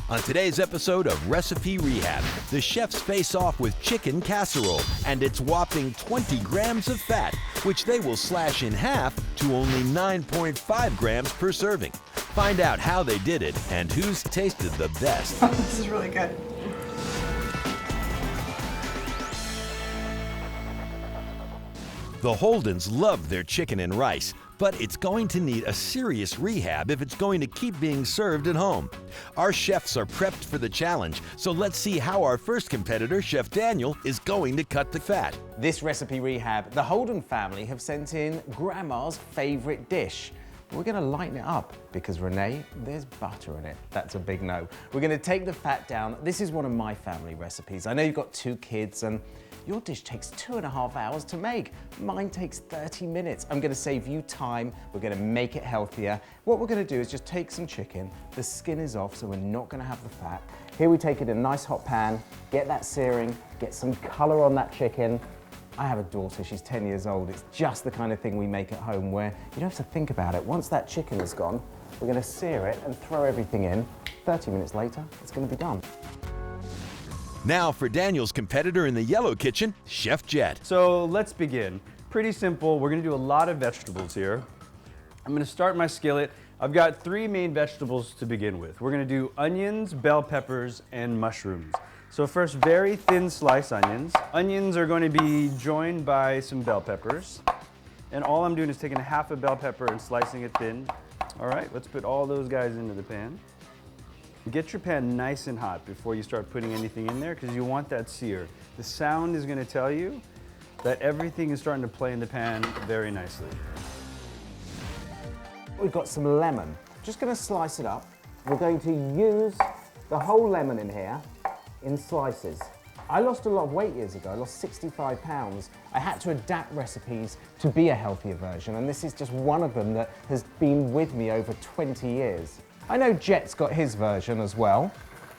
On today's episode of Recipe Rehab, the chefs face off with chicken casserole and its whopping 20 grams of fat, which they will slash in half to only 9.5 grams per serving. Find out how they did it and who's tasted the best. This is really good. The Holdens love their chicken and rice, but it's going to need a serious rehab if it's going to keep being served at home. Our chefs are prepped for the challenge, so let's see how our first competitor, Chef Daniel, is going to cut the fat. This Recipe Rehab, the Holden family have sent in Grandma's favorite dish. We're gonna lighten it up because, Renee, there's butter in it. That's a big no. We're gonna take the fat down. This is one of my family recipes. I know you've got 2 kids and your dish takes 2.5 hours to make. Mine takes 30 minutes. I'm gonna save you time. We're gonna make it healthier. What we're gonna do is just take some chicken. The skin is off, so we're not gonna have the fat. Here we take it in a nice hot pan, get that searing, get some color on that chicken. I have a daughter, she's 10 years old. It's just the kind of thing we make at home where you don't have to think about it. Once that chicken is gone, we're gonna sear it and throw everything in. 30 minutes later, it's gonna be done. Now for Daniel's competitor in the yellow kitchen, Chef Jett. So let's begin. Pretty simple. We're gonna do a lot of vegetables here. I'm gonna start my skillet. I've got 3 main vegetables to begin with. We're gonna do onions, bell peppers, and mushrooms. So first, very thin slice onions. Onions are going to be joined by some bell peppers. And all I'm doing is taking half a bell pepper and slicing it thin. All right, let's put all those guys into the pan. Get your pan nice and hot before you start putting anything in there because you want that sear. The sound is going to tell you that everything is starting to play in the pan very nicely. We've got some lemon. Just going to slice it up. We're going to use the whole lemon in here in slices. I lost a lot of weight years ago. I lost 65 pounds. I had to adapt recipes to be a healthier version, and this is just one of them that has been with me over 20 years. I know Jett's got his version as well,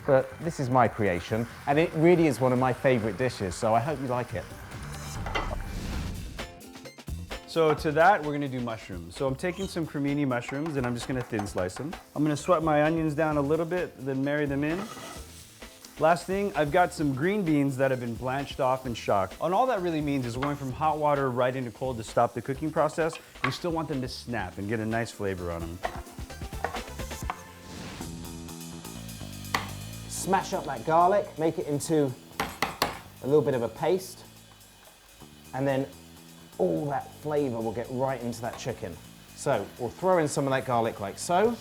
but this is my creation, and it really is one of my favorite dishes, so I hope you like it. So to that, we're gonna do mushrooms. So I'm taking some cremini mushrooms and I'm just gonna thin slice them. I'm gonna sweat my onions down a little bit, then marry them in. Last thing, I've got some green beans that have been blanched off and shocked. And all that really means is we're going from hot water right into cold to stop the cooking process. We still want them to snap and get a nice flavor on them. Smash up that garlic, make it into a little bit of a paste, and then all that flavor will get right into that chicken. So we'll throw in some of that garlic like so.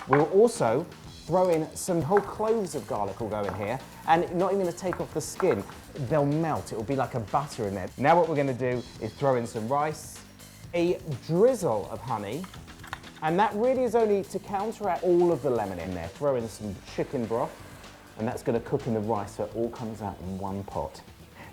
We'll also throw in some whole cloves of garlic will go in here, and not even gonna take off the skin. They'll melt, it will be like a butter in there. Now what we're gonna do is throw in some rice, a drizzle of honey, and that really is only to counteract all of the lemon in there. Throw in some chicken broth, and that's gonna cook in the rice so it all comes out in one pot.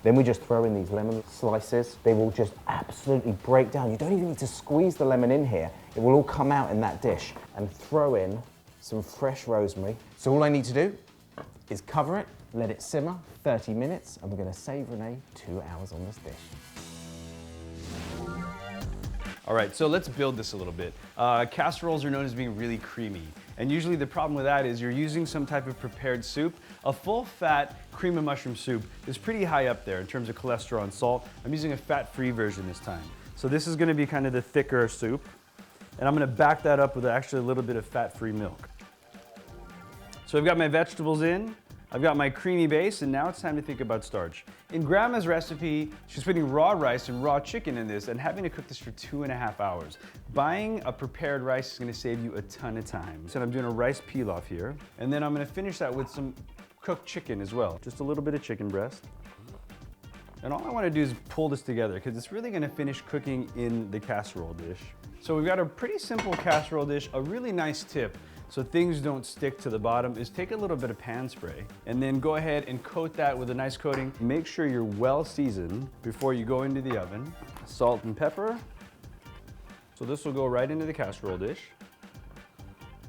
Then we just throw in these lemon slices. They will just absolutely break down. You don't even need to squeeze the lemon in here. It will all come out in that dish. And throw in some fresh rosemary. So all I need to do is cover it, let it simmer 30 minutes, and we're gonna save Renee 2 hours on this dish. All right, so let's build this a little bit. Casseroles are known as being really creamy. And usually the problem with that is you're using some type of prepared soup. A full-fat cream of mushroom soup is pretty high up there in terms of cholesterol and salt. I'm using a fat-free version this time. So this is gonna be kind of the thicker soup. And I'm gonna back that up with actually a little bit of fat-free milk. So I've got my vegetables in, I've got my creamy base, and now it's time to think about starch. In Grandma's recipe, she's putting raw rice and raw chicken in this and having to cook this for 2.5 hours. Buying a prepared rice is gonna save you a ton of time. So I'm doing a rice pilaf here, and then I'm gonna finish that with some cooked chicken as well. Just a little bit of chicken breast. And all I wanna do is pull this together because it's really gonna finish cooking in the casserole dish. So we've got a pretty simple casserole dish. A really nice tip so things don't stick to the bottom is take a little bit of pan spray and then go ahead and coat that with a nice coating. Make sure you're well seasoned before you go into the oven. Salt and pepper. So this will go right into the casserole dish.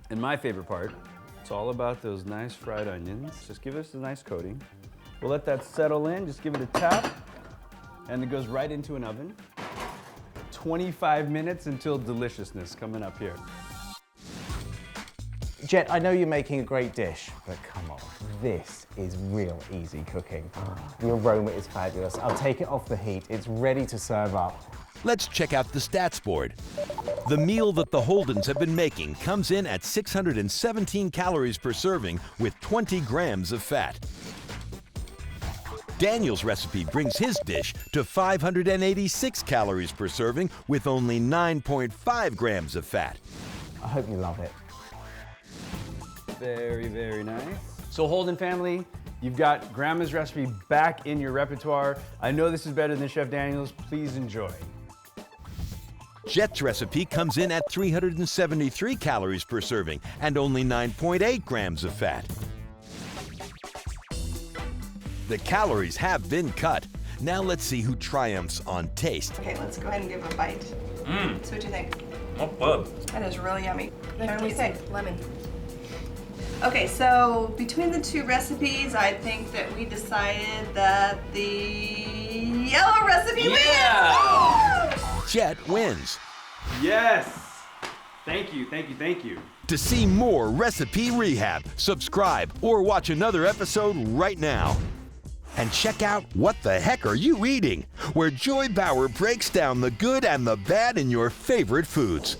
And my favorite part, it's all about those nice fried onions. Just give us a nice coating. We'll let that settle in, just give it a tap, and it goes right into an oven. 25 minutes until deliciousness coming up here. Jett, I know you're making a great dish, but come on, this is real easy cooking. The aroma is fabulous. I'll take it off the heat. It's ready to serve up. Let's check out the stats board. The meal that the Holdens have been making comes in at 617 calories per serving with 20 grams of fat. Daniel's recipe brings his dish to 586 calories per serving with only 9.5 grams of fat. I hope you love it. Very, very nice. So Holden family, you've got Grandma's recipe back in your repertoire. I know this is better than Chef Daniel's. Please enjoy. Jett's recipe comes in at 373 calories per serving and only 9.8 grams of fat. The calories have been cut. Now let's see who triumphs on taste. Okay, let's go ahead and give it a bite. So what do you think? Not bad. That is really yummy. Let's What do we taste think? it. Lemon. Okay, so between the two recipes, I think that we decided that the yellow recipe wins! Jett wins. Yes! Thank you, thank you, thank you. To see more Recipe Rehab, subscribe or watch another episode right now. And check out What the Heck Are You Eating?, where Joy Bauer breaks down the good and the bad in your favorite foods.